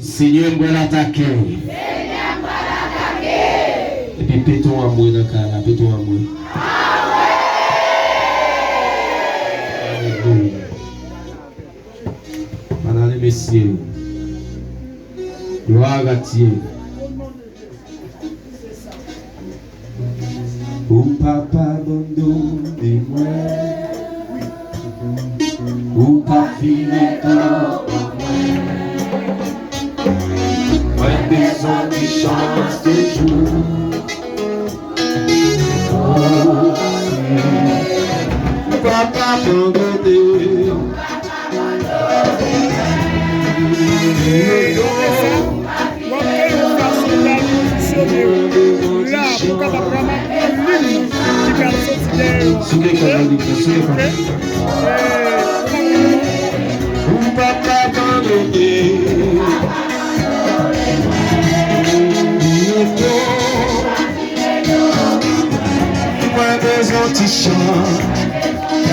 Seigneur m'a attaqué. Et puis pétons à moi dans le cas, pétons à moi. Madame et messieurs, gloire à Dieu. Ou papa abandonne-moi, ou pas finir quand moi besoin de chance de jour. Papa abandonne-moi.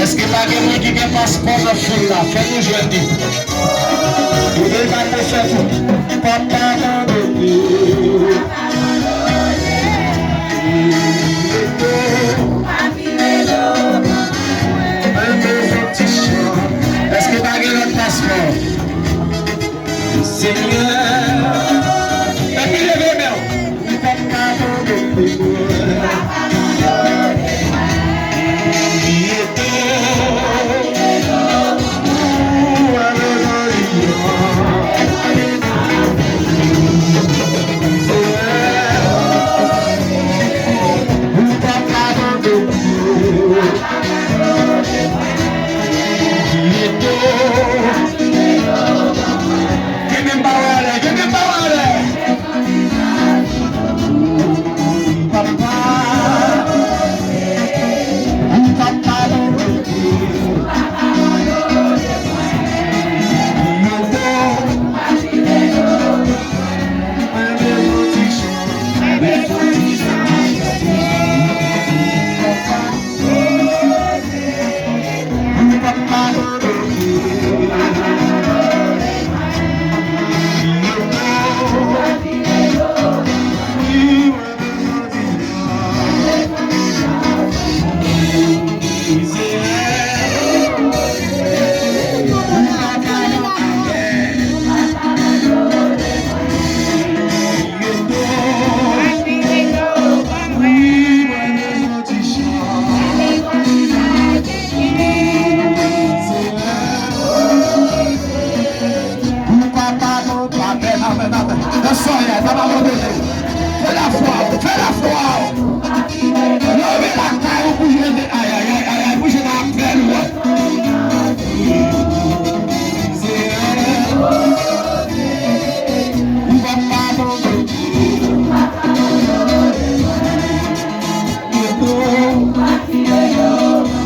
Est-ce que pas quelqu'un qui a un passeport de fou là? Fais-nous jouer dit. Vous devez pas te faire tout. Papa abandonné. Est-ce que pas quelqu'un un passeport? Seigneur. Et puis levez bien. Papa abandonné. Fais la foi, levez la